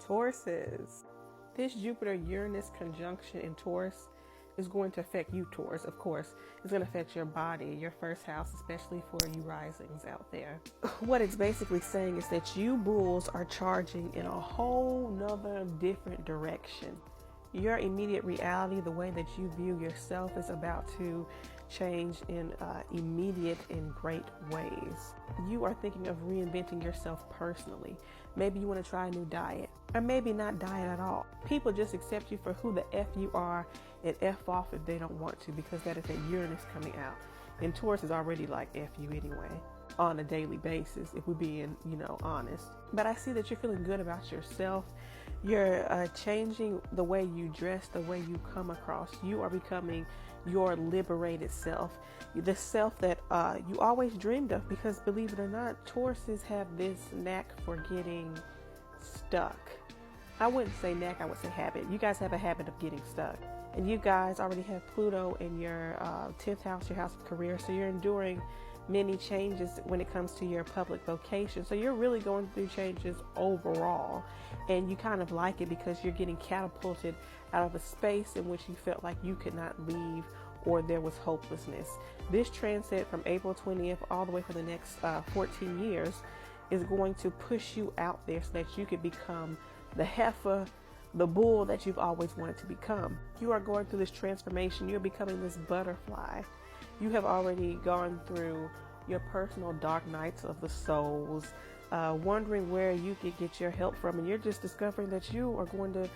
Tauruses. This Jupiter-Uranus conjunction in Taurus is going to affect you, Taurus, of course. It's going to affect your body, your first house, especially for you risings out there. What it's basically saying is that you bulls are charging in a whole nother different direction. Your immediate reality, the way that you view yourself, is about to change in immediate and great ways. You are thinking of reinventing yourself personally. Maybe you want to try a new diet, or maybe not diet at all. People just accept you for who the F you are and F off if they don't want to, because that is a Uranus coming out. And Taurus is already like F you anyway on a daily basis, if we're being, honest. But I see that you're feeling good about yourself. You're changing the way you dress, the way you come across. You are becoming your liberated self, the self that you always dreamed of, because believe it or not, Tauruses have this knack for getting stuck. I wouldn't say knack, I would say habit. You guys have a habit of getting stuck. And you guys already have Pluto in your 10th house, your house of career. So you're enduring many changes when it comes to your public vocation. So you're really going through changes overall. And you kind of like it because you're getting catapulted out of a space in which you felt like you could not leave, or there was hopelessness. This transit from April 20th all the way for the next 14 years is going to push you out there so that you could become the heifer, the bull that you've always wanted to become. You are going through this transformation. You're becoming this butterfly. You have already gone through your personal dark nights of the souls, wondering where you could get your help from, and you're just discovering that you are going to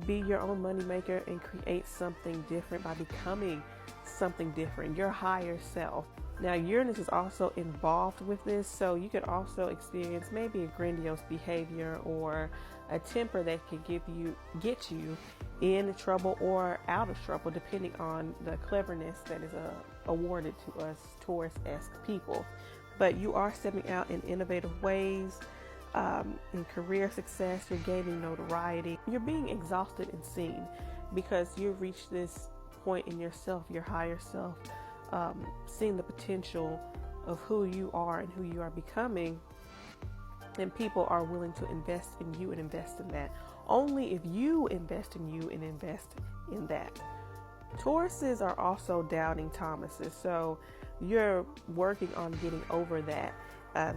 be your own moneymaker and create something different by becoming something different, your higher self. Now, Uranus is also involved with this, so you could also experience maybe a grandiose behavior or a temper that could get you in trouble or out of trouble, depending on the cleverness that is awarded to us Taurus-esque people. But you are stepping out in innovative ways. In career success, you're gaining notoriety. You're being exhausted and seen because you've reached this point in yourself, your higher self, seeing the potential of who you are and who you are becoming. And people are willing to invest in you and invest in that. Only if you invest in you and invest in that. Tauruses are also doubting Thomases, so you're working on getting over that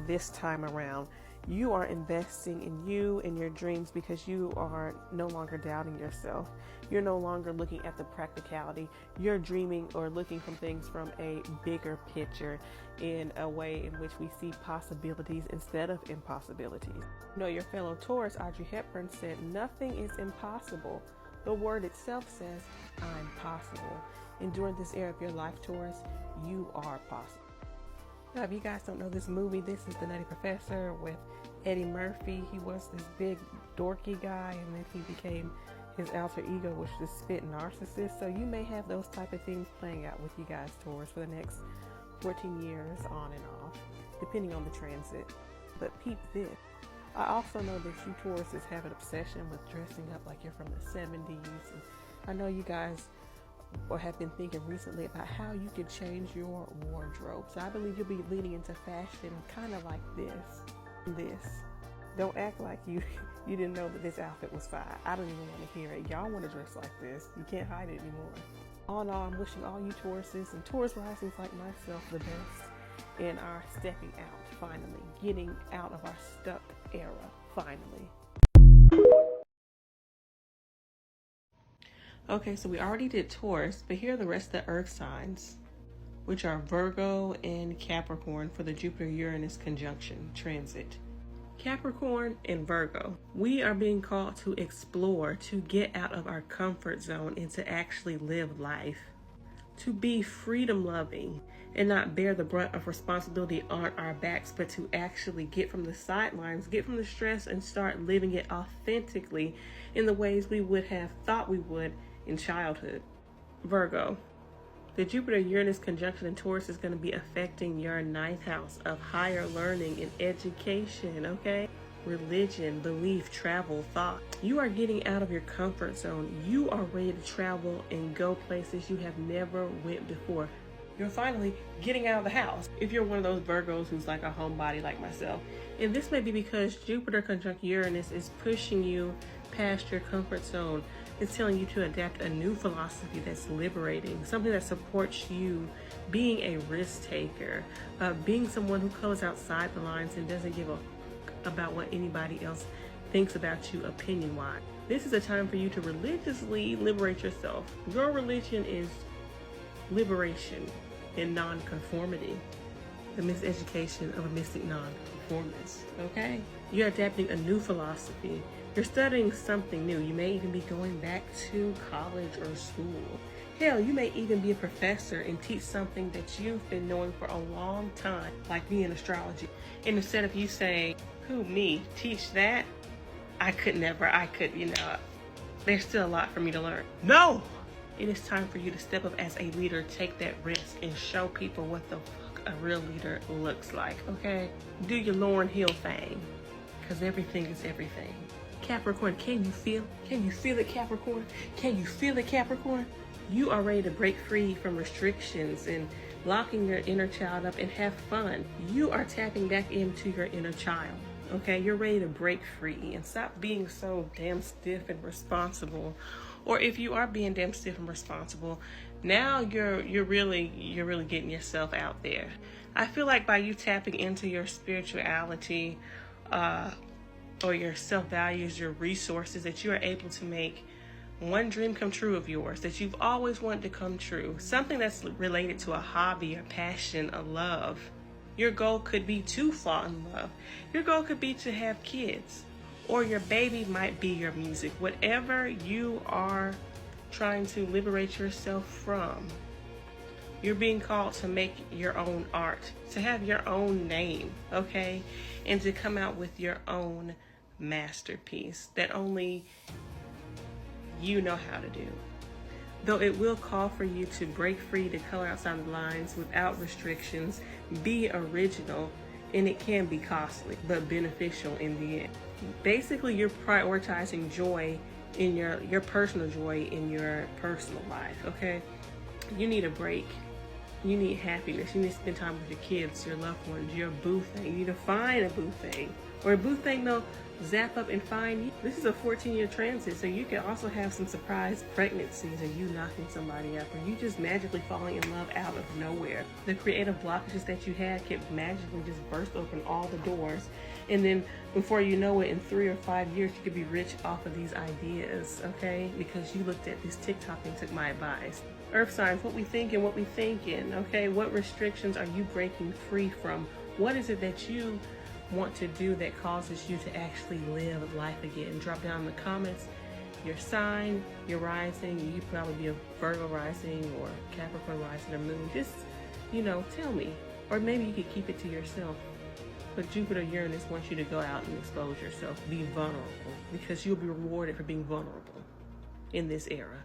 this time around. You are investing in you and your dreams because you are no longer doubting yourself. You're no longer looking at the practicality. You're dreaming or looking from things from a bigger picture, in a way in which we see possibilities instead of impossibilities. Your fellow Taurus, Audrey Hepburn, said, "Nothing is impossible. The word itself says, I'm possible." And during this era of your life, Taurus, you are possible. Now, if you guys don't know this movie, this is The Nutty Professor with Eddie Murphy. He was this big dorky guy, and then he became his alter ego, which is this spit narcissist. So you may have those type of things playing out with you guys, Taurus, for the next 14 years on and off, depending on the transit. But peep this. I also know that you Tauruses have an obsession with dressing up like you're from the 70s. And I know you guys have been thinking recently about how you can change your wardrobe. So I believe you'll be leaning into fashion kind of like this. Don't act like you didn't know that this outfit was fire. I don't even want to hear it. Y'all want to dress like this. You can't hide it anymore. All in all, I'm wishing all you Tauruses and Taurus risings like myself the best in our stepping out, finally. Getting out of our stuck era, finally. Okay, so we already did Taurus, but here are the rest of the earth signs, which are Virgo and Capricorn for the Jupiter-Uranus conjunction transit. Capricorn and Virgo, we are being called to explore, to get out of our comfort zone and to actually live life, to be freedom loving and not bear the brunt of responsibility on our backs, but to actually get from the sidelines, get from the stress and start living it authentically in the ways we would have thought we would in childhood. Virgo, the Jupiter-Uranus conjunction in Taurus is going to be affecting your 9th house of higher learning and education, okay? Religion, belief, travel, thought. You are getting out of your comfort zone. You are ready to travel and go places you have never went before. You're finally getting out of the house. If you're one of those Virgos who's like a homebody like myself, and this may be because Jupiter conjunct Uranus is pushing you past your comfort zone. It's telling you to adapt a new philosophy that's liberating, something that supports you being a risk taker, being someone who colors outside the lines and doesn't give a about what anybody else thinks about you opinion-wise. This is a time for you to religiously liberate yourself. Your religion is liberation in non-conformity, the miseducation of a mystic non-conformist, okay? You're adapting a new philosophy. You're studying something new. You may even be going back to college or school. Hell, you may even be a professor and teach something that you've been knowing for a long time, like me in astrology. And instead of you saying, who, me, teach that? I could never, there's still a lot for me to learn. No! It is time for you to step up as a leader, take that risk, and show people what the fuck a real leader looks like, okay? Do your Lauryn Hill thing, because everything is everything. Capricorn, can you feel? Can you feel it, Capricorn? Can you feel it, Capricorn? You are ready to break free from restrictions and locking your inner child up and have fun. You are tapping back into your inner child. Okay, you're ready to break free and stop being so damn stiff and responsible. Or if you are being damn stiff and responsible, now you're really getting yourself out there. I feel like by you tapping into your spirituality, or your self-values, your resources, that you are able to make one dream come true of yours that you've always wanted to come true, something that's related to a hobby, a passion, a love. Your goal could be to fall in love. Your goal could be to have kids, or your baby might be your music. Whatever you are trying to liberate yourself from, you're being called to make your own art, to have your own name, okay? And to come out with your own masterpiece that only you know how to do. Though it will call for you to break free, to color outside the lines without restrictions, be original, and it can be costly, but beneficial in the end. Basically, you're prioritizing joy in your personal joy in your personal life, okay? You need a break. You need happiness. You need to spend time with your kids, your loved ones, your boo thing. You need to find a boo thing. Or a boo thing, they'll zap up and find you. This is a 14-year transit, so you can also have some surprise pregnancies, or you knocking somebody up, or you just magically falling in love out of nowhere. The creative blockages that you had can magically just burst open all the doors. And then before you know it, in 3 or 5 years, you could be rich off of these ideas, okay? Because you looked at this TikTok and took my advice. Earth signs, what we thinking, okay? What restrictions are you breaking free from? What is it that you want to do that causes you to actually live life again? Drop down in the comments your sign, your rising. You could probably be a Virgo rising or Capricorn rising or moon. Just, tell me. Or maybe you could keep it to yourself. But Jupiter-Uranus wants you to go out and expose yourself. Be vulnerable, because you'll be rewarded for being vulnerable in this era.